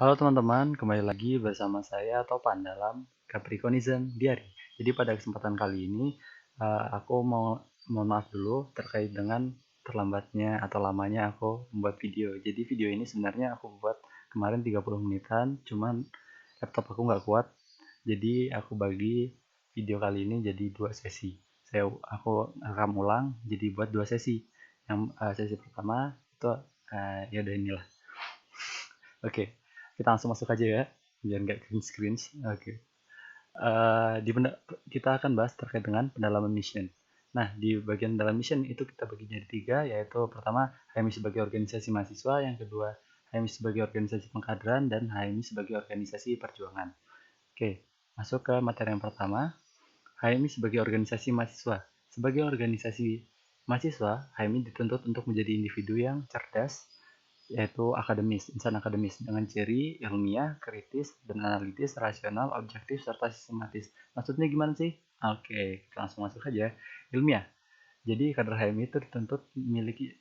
Halo teman-teman, kembali lagi bersama saya Topan dalam Capricornism Diary. Jadi pada kesempatan kali ini aku mohon maaf dulu terkait dengan terlambatnya atau lamanya aku membuat video. Jadi video ini sebenarnya aku buat kemarin 30 menitan, cuman laptop aku nggak kuat. Jadi aku bagi video kali ini jadi dua sesi. Aku rekam ulang jadi buat dua sesi. Yang sesi pertama itu ya udah inilah. Oke, kita langsung masuk aja ya, biar nggak screen. Oke. Eh, di penda- Kita akan bahas terkait dengan pendalaman mission. Nah, di bagian dalam mission itu kita bagi jadi tiga, yaitu pertama HMI sebagai organisasi mahasiswa, yang kedua HMI sebagai organisasi pengkaderan, dan HMI sebagai organisasi perjuangan. Oke, masuk ke materi yang pertama, HMI sebagai organisasi mahasiswa. Sebagai organisasi mahasiswa, HMI dituntut untuk menjadi individu yang cerdas, yaitu akademis, insan akademis dengan ciri ilmiah, kritis, dan analitis, rasional, objektif, serta sistematis. Maksudnya gimana sih? Oke, kita langsung masuk aja. Ilmiah. Jadi kader HMI itu dituntut memiliki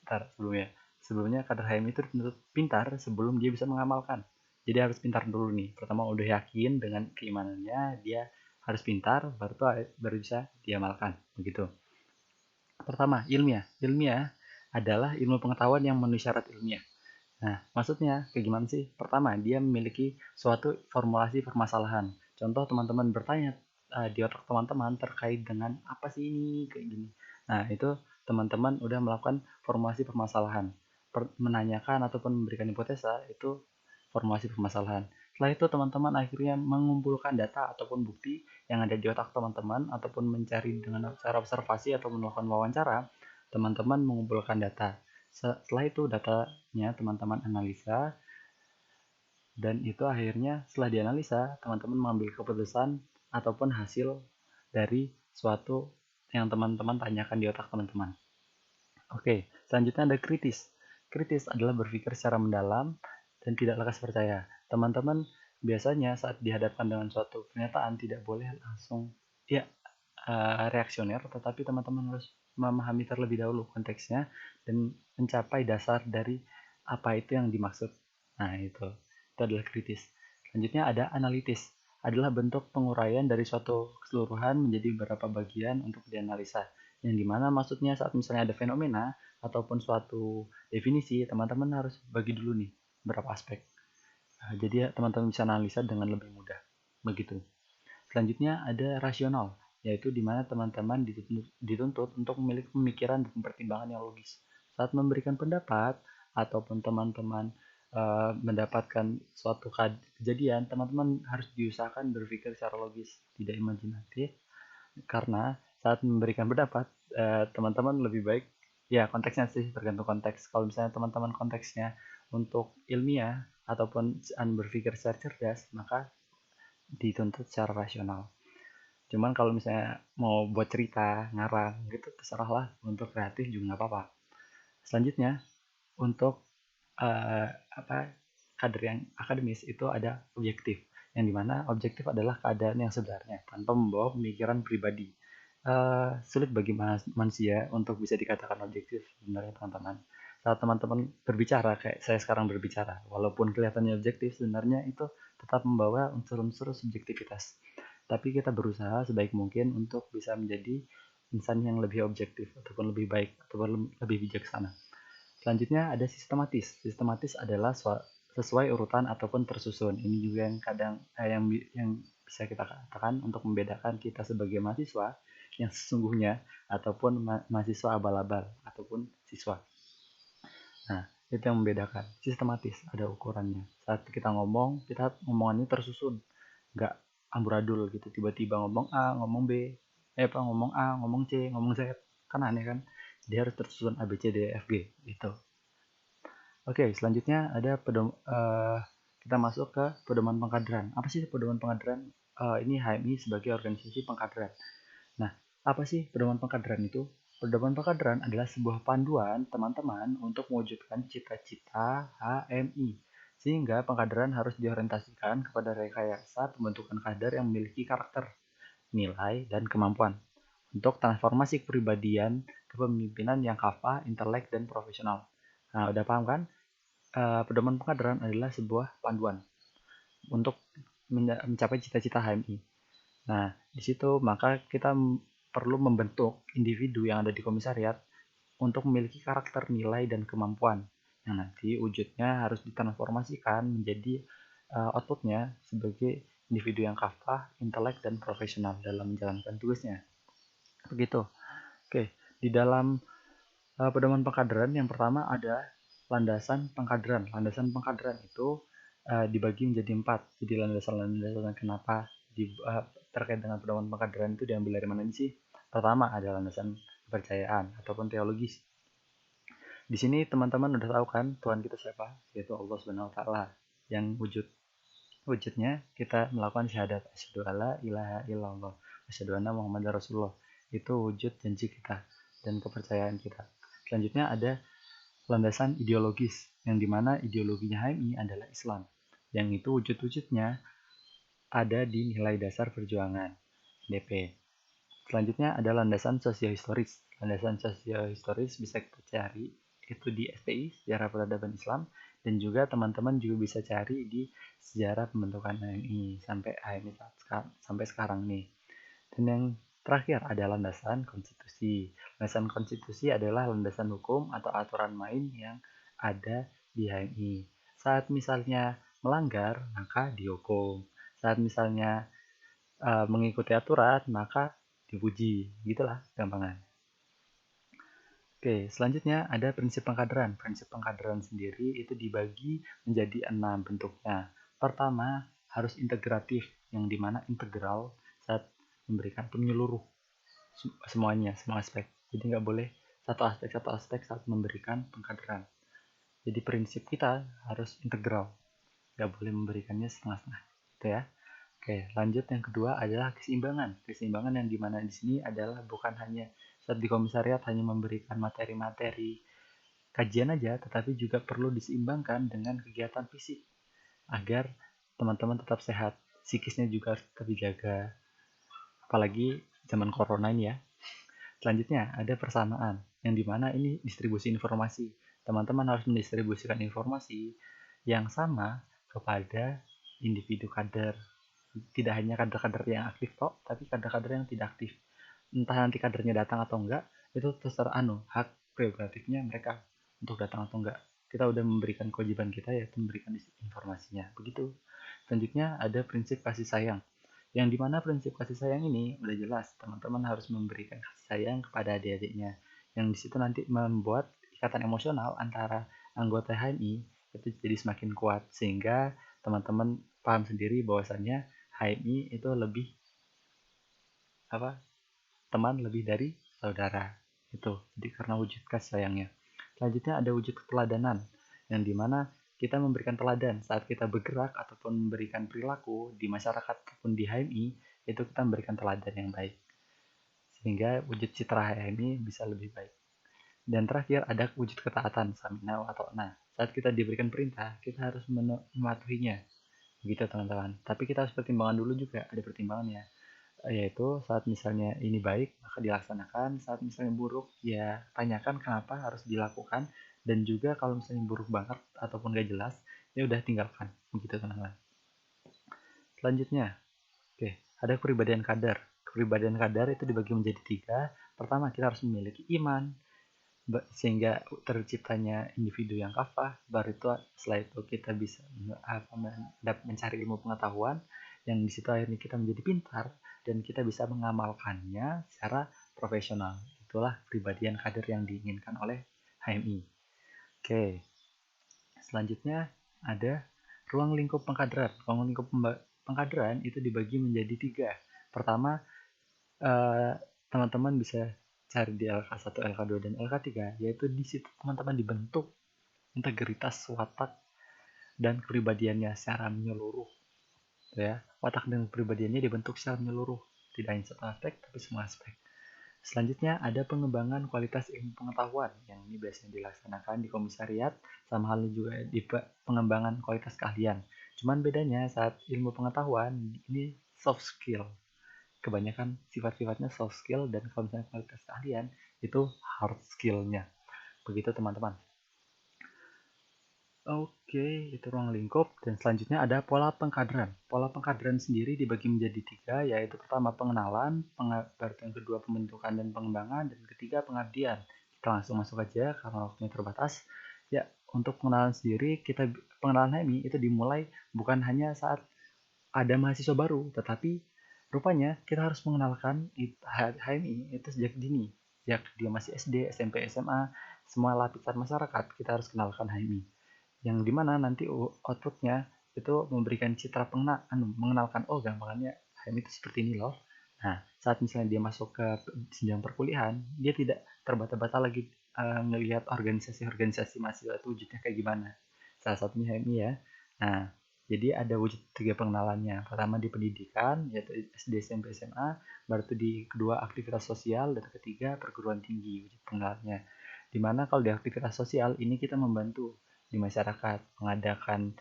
sebelumnya kader HMI itu dituntut pintar sebelum dia bisa mengamalkan. Jadi harus pintar dulu nih. Pertama udah yakin dengan keimanannya, dia harus pintar, baru bisa diamalkan. Begitu. Pertama, ilmiah. Ilmiah adalah ilmu pengetahuan yang memenuhi syarat ilmiah. Nah, maksudnya kayak gimana sih? Pertama, dia memiliki suatu formulasi permasalahan. Contoh teman-teman bertanya di otak teman-teman terkait dengan apa sih ini kayak gini. Nah, itu teman-teman udah melakukan formulasi permasalahan. Menanyakan ataupun memberikan hipotesa itu formulasi permasalahan. Setelah itu teman-teman akhirnya mengumpulkan data ataupun bukti yang ada di otak teman-teman ataupun mencari dengan cara observasi atau melakukan wawancara, teman-teman mengumpulkan data. Setelah itu datanya teman-teman analisa, dan itu akhirnya setelah dianalisa teman-teman mengambil keputusan ataupun hasil dari suatu yang teman-teman tanyakan di otak teman-teman. Oke, selanjutnya ada kritis. Kritis adalah berpikir secara mendalam dan tidak lekas percaya. Teman-teman biasanya saat dihadapkan dengan suatu pernyataan tidak boleh langsung ya reaksioner, tetapi teman-teman harus memahami terlebih dahulu konteksnya dan mencapai dasar dari apa itu yang dimaksud. Nah, itu adalah kritis. Selanjutnya ada analitis, adalah bentuk penguraian dari suatu keseluruhan menjadi beberapa bagian untuk dianalisa. Yang dimana maksudnya saat misalnya ada fenomena ataupun suatu definisi, teman-teman harus bagi dulu nih beberapa aspek. Jadi ya, teman-teman bisa analisa dengan lebih mudah. Begitu. Selanjutnya ada rasional, yaitu di mana teman-teman dituntut untuk memiliki pemikiran dan pertimbangan yang logis. Saat memberikan pendapat ataupun teman-teman mendapatkan suatu kejadian, teman-teman harus diusahakan berpikir secara logis, tidak imajinatif, karena saat memberikan pendapat, teman-teman lebih baik, ya konteksnya sih tergantung konteks. Kalau misalnya teman-teman konteksnya untuk ilmiah ataupun berpikir secara cerdas, maka dituntut secara rasional. Cuman kalau misalnya mau buat cerita, ngarang gitu terserah lah, untuk kreatif juga nggak apa-apa. Selanjutnya untuk uh, apa kader yang akademis itu ada objektif, yang dimana objektif adalah keadaan yang sebenarnya tanpa membawa pemikiran pribadi. Sulit bagi manusia untuk bisa dikatakan objektif sebenarnya teman-teman. Saat teman-teman berbicara kayak saya sekarang berbicara, walaupun kelihatannya objektif, sebenarnya itu tetap membawa unsur-unsur subjektivitas. Tapi kita berusaha sebaik mungkin untuk bisa menjadi insan yang lebih objektif ataupun lebih baik ataupun lebih bijaksana. Selanjutnya ada sistematis. Sistematis adalah sesuai urutan ataupun tersusun. Ini juga yang kadang yang bisa kita katakan untuk membedakan kita sebagai mahasiswa yang sesungguhnya ataupun mahasiswa abal-abal ataupun siswa. Nah, itu yang membedakan. Sistematis, ada ukurannya. Saat kita ngomongannya tersusun, nggak amburadul gitu. Tiba-tiba ngomong A, ngomong B, ngomong A, ngomong C, ngomong Z. Kan aneh kan? Dia harus tersusun A, B, C, D, E, F, G gitu. Oke, selanjutnya ada kita masuk ke pedoman pengkaderan. Apa sih pedoman pengkaderan? Ini HMI sebagai organisasi pengkaderan. Nah, apa sih pedoman pengkaderan itu? Pedoman pengkaderan adalah sebuah panduan teman-teman untuk mewujudkan cita-cita HMI. Sehingga pengkaderan harus diorientasikan kepada rekayasa pembentukan kader yang memiliki karakter, nilai, dan kemampuan untuk transformasi kepribadian kepemimpinan yang kafah, intelek, dan profesional. Nah, udah paham kan? Pedoman pengkaderan adalah sebuah panduan. untuk mencapai cita-cita HMI. Nah, di situ maka kita perlu membentuk individu yang ada di komisariat untuk memiliki karakter, nilai, dan kemampuan yang nanti wujudnya harus ditransformasikan menjadi outputnya sebagai individu yang kafah, intelek, dan profesional dalam menjalankan tugasnya. Begitu. Oke, di dalam pedoman pengkaderan yang pertama ada landasan pengkaderan. Landasan pengkaderan itu dibagi menjadi 4. Jadi landasan-landasan kenapa terkait dengan pedoman pengkaderan itu diambil dari mana sih? Pertama ada landasan kepercayaan ataupun teologis. Di sini teman-teman udah tahu kan Tuhan kita siapa? Yaitu Allah Subhanahu wa taala. Yang wujudnya kita melakukan syahadat asyhadu alla ilaha illallah asyhadu anna muhammadar rasulullah. Itu wujud janji kita dan kepercayaan kita. Selanjutnya ada landasan ideologis yang dimana ideologinya HMI adalah Islam. Yang itu wujud-wujudnya ada di nilai dasar perjuangan DP. Selanjutnya ada landasan sosiohistoris. Landasan sosiohistoris bisa kita cari itu di SPI, Sejarah Peradaban Islam, dan juga teman-teman juga bisa cari di sejarah pembentukan HMI sampai sekarang nih. Dan yang terakhir ada landasan konstitusi. Landasan konstitusi adalah landasan hukum atau aturan main yang ada di HMI. Saat misalnya melanggar, maka dihukum. Saat misalnya mengikuti aturan, maka dipuji. Gitulah gampangan. Oke, selanjutnya ada prinsip pengkaderan. Prinsip pengkaderan sendiri itu dibagi menjadi 6 bentuknya. Pertama, harus integratif, yang dimana integral saat memberikan menyeluruh semuanya, semua aspek. Jadi nggak boleh satu aspek saat memberikan pengkaderan. Jadi prinsip kita harus integral, nggak boleh memberikannya setengah-setengah. Gitu ya. Oke, lanjut yang kedua adalah keseimbangan. Keseimbangan yang dimana di sini adalah bukan hanya saat di komisariat hanya memberikan materi-materi kajian aja, tetapi juga perlu diseimbangkan dengan kegiatan fisik agar teman-teman tetap sehat. Psikisnya juga harus tetap dijaga. Apalagi zaman corona ini ya. Selanjutnya ada persamaan, yang dimana ini distribusi informasi. Teman-teman harus mendistribusikan informasi yang sama kepada individu kader. Tidak hanya kader-kader yang aktif kok, tapi kader-kader yang tidak aktif. Entah nanti kadernya datang atau enggak, itu terserah hak prerogatifnya mereka untuk datang atau enggak. Kita udah memberikan kewajiban kita yaitu memberikan informasinya. Begitu. Selanjutnya ada prinsip kasih sayang. Yang dimana prinsip kasih sayang ini udah jelas, teman-teman harus memberikan kasih sayang kepada adik-adiknya. Yang disitu nanti membuat ikatan emosional antara anggota HMI itu jadi semakin kuat, sehingga teman-teman paham sendiri bahwasannya HMI itu lebih teman lebih dari saudara itu. Jadi karena wujud kasih sayangnya. Selanjutnya ada wujud keteladanan, yang dimana kita memberikan teladan saat kita bergerak ataupun memberikan perilaku di masyarakat ataupun di HMI, itu kita memberikan teladan yang baik sehingga wujud citra HMI bisa lebih baik. Dan terakhir ada wujud ketaatan, samina wa ta'na. Saat kita diberikan perintah, kita harus mematuhinya. Begitu teman-teman. Tapi kita harus pertimbangkan dulu juga, ada pertimbangannya. Yaitu saat misalnya ini baik, maka dilaksanakan. Saat misalnya buruk, ya tanyakan kenapa harus dilakukan. Dan juga kalau misalnya buruk banget ataupun gak jelas, ya udah tinggalkan. Begitu teman-teman. Selanjutnya, oke, ada kepribadian kader. Kepribadian kader itu dibagi menjadi 3. Pertama, kita harus memiliki iman, sehingga terciptanya individu yang kafah. Baru itu setelah itu kita bisa mencari ilmu pengetahuan yang di situ akhirnya kita menjadi pintar dan kita bisa mengamalkannya secara profesional. Itulah kepribadian kader yang diinginkan oleh HMI. Oke, selanjutnya ada ruang lingkup pengkaderan. Ruang lingkup pengkaderan itu dibagi menjadi 3. Pertama, teman-teman bisa cari di LK1, LK2, dan LK3, yaitu di situ teman-teman dibentuk integritas watak dan kepribadiannya secara menyeluruh. Ya, watak dan kepribadiannya dibentuk secara menyeluruh, tidak hanya satu aspek tapi semua aspek. Selanjutnya ada pengembangan kualitas ilmu pengetahuan, yang ini biasanya dilaksanakan di komisariat, sama halnya juga di pengembangan kualitas keahlian. Cuman bedanya saat ilmu pengetahuan ini soft skill. Kebanyakan sifat-sifatnya soft skill, dan kalau misalnya kualitas keahlian itu hard skill-nya. Begitu teman-teman. Oke, itu ruang lingkup. Dan selanjutnya ada pola pengkaderan. Pola pengkaderan sendiri dibagi menjadi 3, yaitu pertama pengenalan, baru yang kedua pembentukan dan pengembangan, dan ketiga pengabdian. Kita langsung masuk aja karena waktunya terbatas. Ya, untuk pengenalan sendiri, pengenalan HMI itu dimulai bukan hanya saat ada mahasiswa baru, tetapi rupanya kita harus mengenalkan HMI itu sejak dini. Sejak dia masih SD, SMP, SMA, semua lapisan masyarakat kita harus kenalkan HMI, yang dimana nanti outputnya itu memberikan citra mengenalkan, oh gampangannya HMI itu seperti ini loh. Nah, saat misalnya dia masuk ke jenjang perkuliahan, dia tidak terbata-bata lagi ngelihat organisasi-organisasi mahasiswa itu wujudnya kayak gimana. Salah satunya HMI ya. Nah, jadi ada wujud 3 pengenalannya. Pertama di pendidikan, yaitu SD, SMP, SMA. Baru itu di kedua aktivitas sosial, dan ketiga perguruan tinggi wujud pengenalannya. Dimana kalau di aktivitas sosial ini kita membantu di masyarakat, mengadakan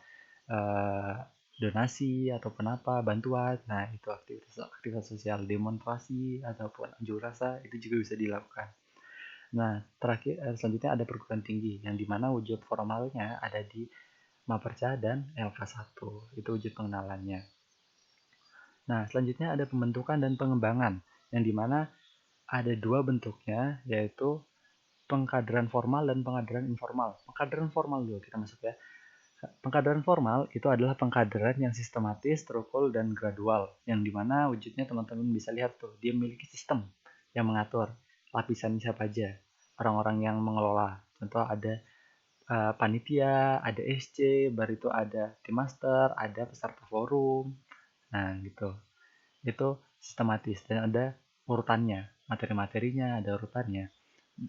eh, donasi ataupun apa, bantuan. Nah, itu aktivitas sosial, demonstrasi ataupun unjuk rasa itu juga bisa dilakukan. Nah, selanjutnya ada perguruan tinggi, yang dimana wujud formalnya ada di Maperca dan LK1. Itu wujud pengenalannya. Nah, selanjutnya ada pembentukan dan pengembangan, yang dimana ada 2 bentuknya, yaitu pengkaderan formal dan pengkaderan informal. Pengkaderan formal dulu kita masuk ya. Pengkaderan formal itu adalah pengkaderan yang sistematis, terukur, dan gradual, yang dimana wujudnya teman-teman bisa lihat tuh, dia memiliki sistem yang mengatur lapisan siapa aja, orang-orang yang mengelola. Contoh ada panitia, ada SC, baru itu ada tim master, ada peserta forum. Nah, gitu. Itu sistematis dan ada urutannya, materi-materinya ada urutannya,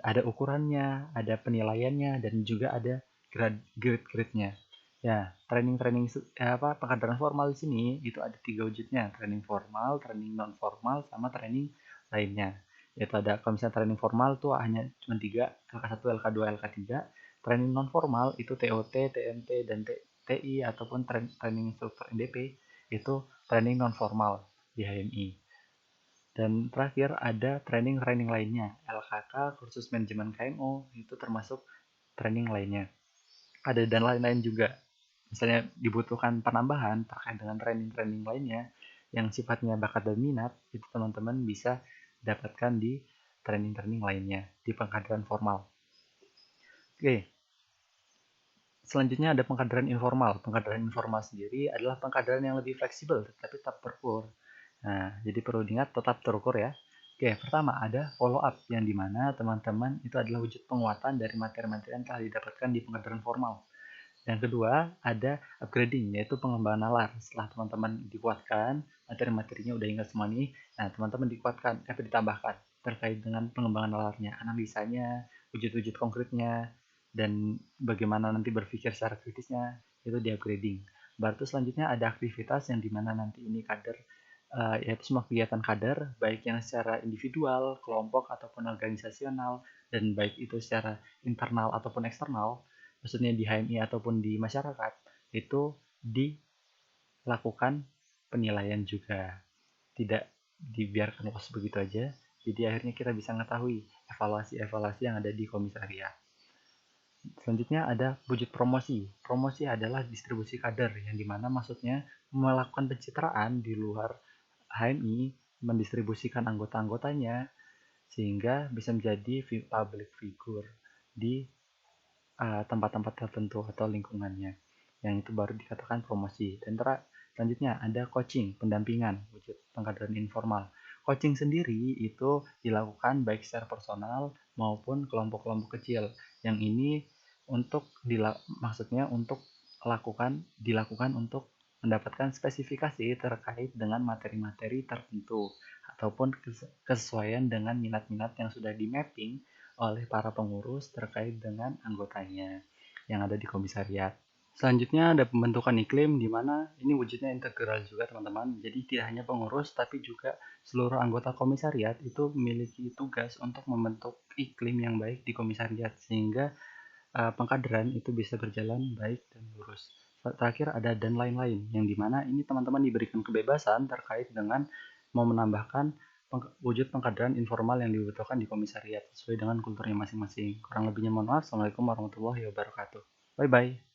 ada ukurannya, ada penilaiannya, dan juga ada grade-nya. Ya, pengkaderan formal di sini itu ada 3 wujudnya, training formal, training non formal, sama training lainnya. Yaitu ada, kalau misalnya training formal tuh hanya cuma 3, LK1, LK2, LK3. Training non formal itu TOT, TMT, dan TI ataupun training instruktur NDP, itu training non formal di HMI. Dan terakhir ada training lainnya, LKK, kursus manajemen KMO, itu termasuk training lainnya. Ada dan lain-lain juga. Misalnya dibutuhkan penambahan terkait dengan training lainnya yang sifatnya bakat dan minat, itu teman-teman bisa dapatkan di training lainnya, di pengkaderan formal. Oke, selanjutnya ada pengkaderan informal. Pengkaderan informal sendiri adalah pengkaderan yang lebih fleksibel, tetapi tetap terukur. Nah, jadi perlu diingat tetap terukur ya. Oke, pertama ada follow up, yang dimana teman-teman itu adalah wujud penguatan dari materi-materi yang telah didapatkan di pengkaderan formal. Yang kedua ada upgrading, yaitu pengembangan nalar. Setelah teman-teman dikuatkan, materi-materinya udah ingat semua nih, nah teman-teman dikuatkan, ditambahkan terkait dengan pengembangan nalarnya, analisanya, wujud-wujud konkretnya, dan bagaimana nanti berpikir secara kritisnya, itu di upgrading. Baru selanjutnya ada aktivitas, yang dimana nanti ini kader, yaitu semua kegiatan kader, baik yang secara individual, kelompok, ataupun organisasional, dan baik itu secara internal ataupun eksternal, maksudnya di HMI ataupun di masyarakat, itu dilakukan penilaian juga, tidak dibiarkan los begitu aja. Jadi akhirnya kita bisa mengetahui evaluasi-evaluasi yang ada di komisariat. Selanjutnya ada wujud promosi. Promosi adalah distribusi kader, yang dimana maksudnya melakukan pencitraan di luar HMI, mendistribusikan anggota-anggotanya sehingga bisa menjadi public figure di tempat-tempat tertentu atau lingkungannya, yang itu baru dikatakan promosi. Dan selanjutnya ada coaching, pendampingan, wujud pengkaderan informal. Coaching sendiri itu dilakukan baik secara personal maupun kelompok-kelompok kecil, yang ini maksudnya untuk dilakukan untuk mendapatkan spesifikasi terkait dengan materi-materi tertentu ataupun kesesuaian dengan minat-minat yang sudah di mapping oleh para pengurus terkait dengan anggotanya yang ada di komisariat. Selanjutnya ada pembentukan iklim, di mana ini wujudnya integral juga teman-teman. Jadi tidak hanya pengurus, tapi juga seluruh anggota komisariat itu memiliki tugas untuk membentuk iklim yang baik di komisariat, sehingga pengkaderan itu bisa berjalan baik dan lurus. Terakhir ada dan lain-lain, yang dimana ini teman-teman diberikan kebebasan terkait dengan mau menambahkan wujud pengkaderan informal yang dibutuhkan di komisariat sesuai dengan kulturnya masing-masing. Kurang lebihnya mohon maaf. Assalamualaikum warahmatullahi wabarakatuh. Bye bye.